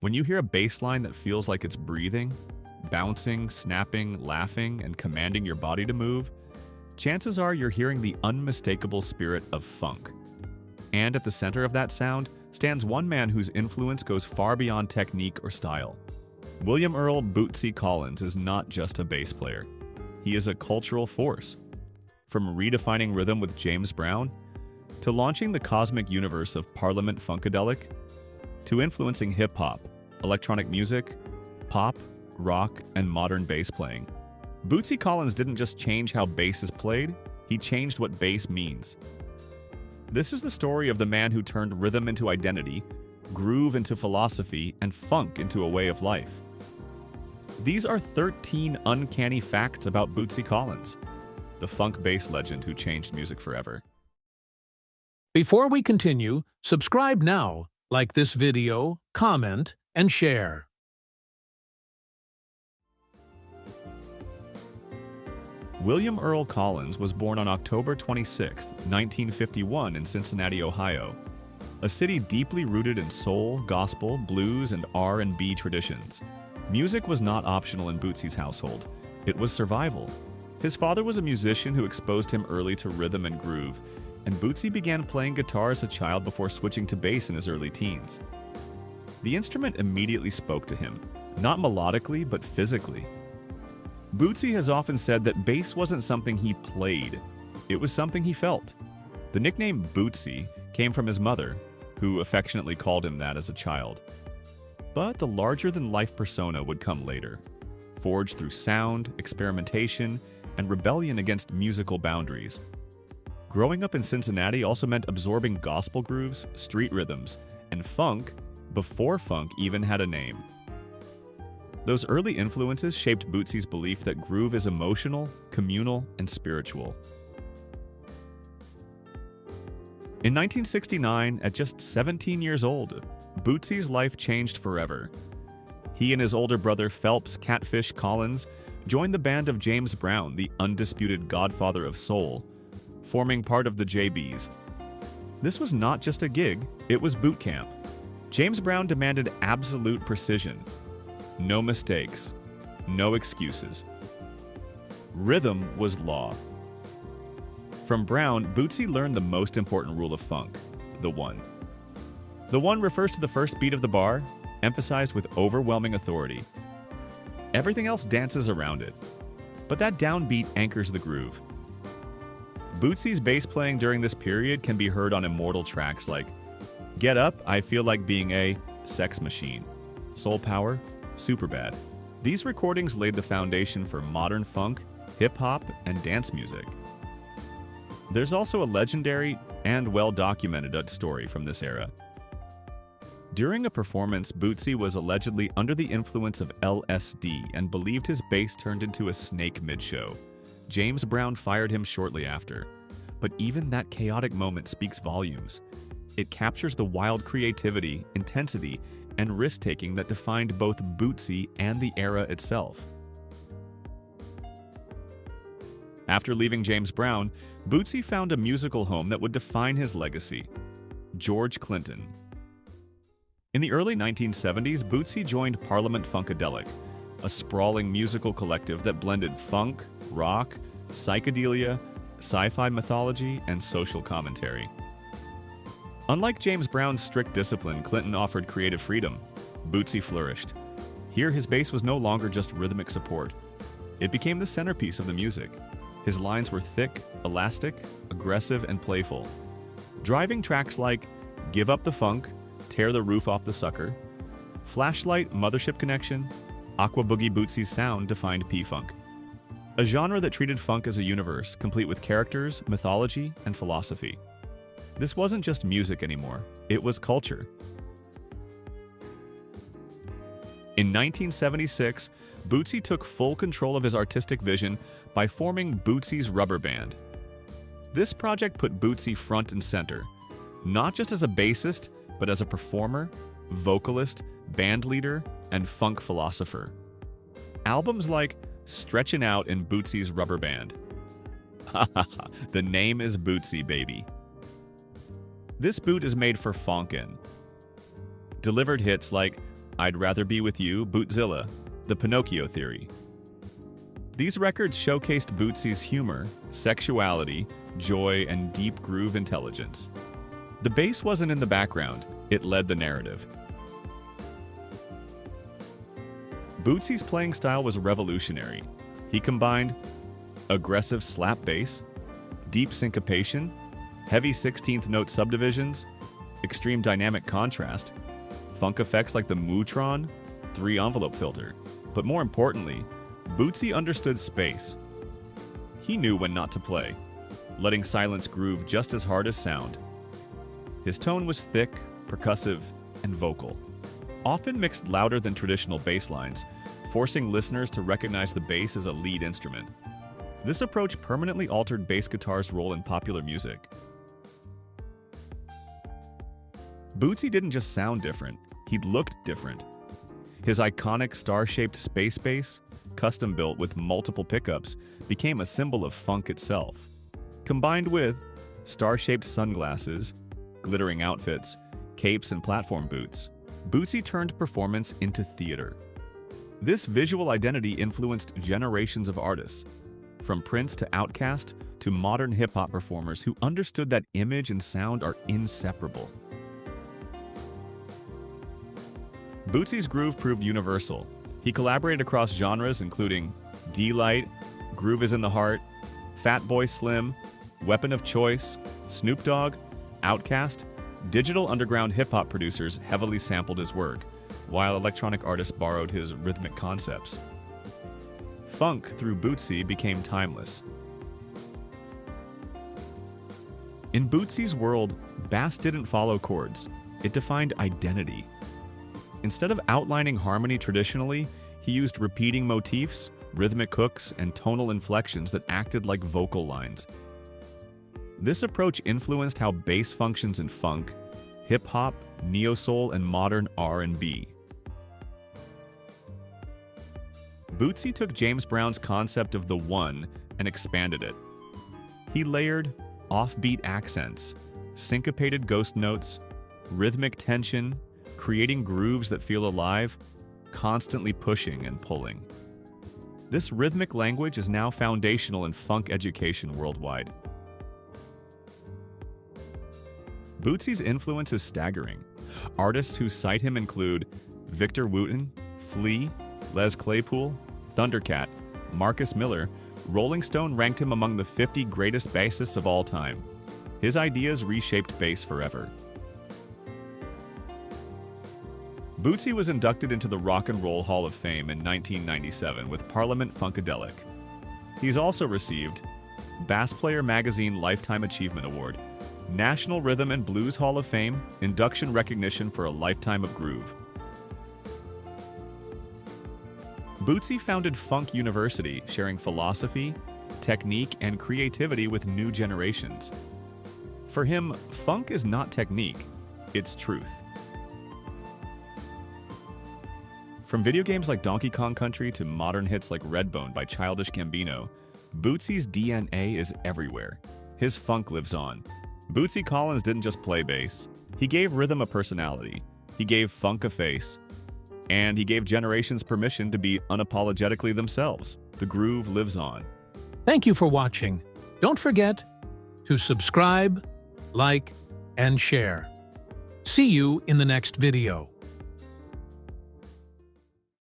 When you hear a bass line that feels like it's breathing, bouncing, snapping, laughing, and commanding your body to move, chances are you're hearing the unmistakable spirit of funk. And at the center of that sound stands one man whose influence goes far beyond technique or style. William Earl Bootsy Collins is not just a bass player. He is a cultural force. From redefining rhythm with James Brown, to launching the cosmic universe of Parliament-Funkadelic, to influencing hip-hop, electronic music, pop, rock, and modern bass playing. Bootsy Collins didn't just change how bass is played, he changed what bass means. This is the story of the man who turned rhythm into identity, groove into philosophy, and funk into a way of life. These are 13 uncanny facts about Bootsy Collins, the funk bass legend who changed music forever. Before we continue, subscribe now, like this video, comment, and share. William Earl Collins was born on October 26, 1951 in Cincinnati, Ohio, a city deeply rooted in soul, gospel, blues, and R&B traditions. Music was not optional in Bootsy's household. It was survival. His father was a musician who exposed him early to rhythm and groove, and Bootsy began playing guitar as a child before switching to bass in his early teens. The instrument immediately spoke to him, not melodically, but physically. Bootsy has often said that bass wasn't something he played, it was something he felt. The nickname Bootsy came from his mother, who affectionately called him that as a child. But the larger-than-life persona would come later, forged through sound, experimentation, and rebellion against musical boundaries. Growing up in Cincinnati also meant absorbing gospel grooves, street rhythms, and funk before funk even had a name. Those early influences shaped Bootsy's belief that groove is emotional, communal, and spiritual. In 1969, at just 17 years old, Bootsy's life changed forever. He and his older brother Phelps "Catfish" Collins joined the band of James Brown, the undisputed godfather of soul, forming part of the JBs. This was not just a gig, it was boot camp. James Brown demanded absolute precision. No mistakes, no excuses. Rhythm was law. From Brown, Bootsy learned the most important rule of funk, the one. The one refers to the first beat of the bar, emphasized with overwhelming authority. Everything else dances around it, but that downbeat anchors the groove. Bootsy's bass playing during this period can be heard on immortal tracks like Get Up, I Feel Like Being a Sex Machine, Soul Power, Superbad. These recordings laid the foundation for modern funk, hip-hop, and dance music. There's also a legendary and well-documented story from this era. During a performance, Bootsy was allegedly under the influence of LSD and believed his bass turned into a snake mid-show. James Brown fired him shortly after. But even that chaotic moment speaks volumes. It captures the wild creativity, intensity, and risk-taking that defined both Bootsy and the era itself. After leaving James Brown, Bootsy found a musical home that would define his legacy: George Clinton. In the early 1970s, Bootsy joined Parliament-Funkadelic, a sprawling musical collective that blended funk, rock, psychedelia, sci-fi mythology, and social commentary. Unlike James Brown's strict discipline, Clinton offered creative freedom. Bootsy flourished. Here, his bass was no longer just rhythmic support. It became the centerpiece of the music. His lines were thick, elastic, aggressive, and playful, driving tracks like Give Up the Funk, Tear the Roof Off the Sucker, Flashlight, Mothership Connection, Aqua Boogie. Bootsy's sound defined P-Funk, a genre that treated funk as a universe, complete with characters, mythology, and philosophy. This wasn't just music anymore, it was culture. In 1976, Bootsy took full control of his artistic vision by forming Bootsy's Rubber Band. This project put Bootsy front and center, not just as a bassist, but as a performer, vocalist, band leader, and funk philosopher. Albums like Stretchin' Out in Bootsy's Rubber Band. The name is Bootsy, baby. This boot is made for fonkin'. Delivered hits like I'd Rather Be With You, Bootzilla, The Pinocchio Theory. These records showcased Bootsy's humor, sexuality, joy, and deep groove intelligence. The bass wasn't in the background, it led the narrative. Bootsy's playing style was revolutionary. He combined aggressive slap bass, deep syncopation, heavy 16th note subdivisions, extreme dynamic contrast, funk effects like the Mootron 3-envelope filter. But more importantly, Bootsy understood space. He knew when not to play, letting silence groove just as hard as sound. His tone was thick, percussive, and vocal, often mixed louder than traditional bass lines, forcing listeners to recognize the bass as a lead instrument. This approach permanently altered bass guitar's role in popular music. Bootsy didn't just sound different, he looked different. His iconic star-shaped space bass, custom-built with multiple pickups, became a symbol of funk itself. Combined with star-shaped sunglasses, glittering outfits, capes, and platform boots, Bootsy turned performance into theater. This visual identity influenced generations of artists, from Prince to Outkast to modern hip-hop performers who understood that image and sound are inseparable. Bootsy's groove proved universal. He collaborated across genres including D-Light, Groove Is in the Heart, Fatboy Slim, Weapon of Choice, Snoop Dogg, Outkast. Digital underground hip-hop producers heavily sampled his work, while electronic artists borrowed his rhythmic concepts. Funk through Bootsy became timeless. In Bootsy's world, bass didn't follow chords. It defined identity. Instead of outlining harmony traditionally, he used repeating motifs, rhythmic hooks, and tonal inflections that acted like vocal lines. This approach influenced how bass functions in funk, hip-hop, neo-soul, and modern R&B. Bootsy took James Brown's concept of the one and expanded it. He layered offbeat accents, syncopated ghost notes, rhythmic tension, creating grooves that feel alive, constantly pushing and pulling. This rhythmic language is now foundational in funk education worldwide. Bootsy's influence is staggering. Artists who cite him include Victor Wooten, Flea, Les Claypool, Thundercat, Marcus Miller. Rolling Stone ranked him among the 50 greatest bassists of all time. His ideas reshaped bass forever. Bootsy was inducted into the Rock and Roll Hall of Fame in 1997 with Parliament-Funkadelic. He's also received Bass Player Magazine Lifetime Achievement Award, National Rhythm and Blues Hall of Fame, induction recognition for a lifetime of groove. Bootsy founded Funk University, sharing philosophy, technique, and creativity with new generations. For him, funk is not technique, it's truth. From video games like Donkey Kong Country to modern hits like Redbone by Childish Gambino, Bootsy's DNA is everywhere. His funk lives on. Bootsy Collins didn't just play bass. He gave rhythm a personality. He gave funk a face. And he gave generations permission to be unapologetically themselves. The groove lives on. Thank you for watching. Don't forget to subscribe, like, and share. See you in the next video.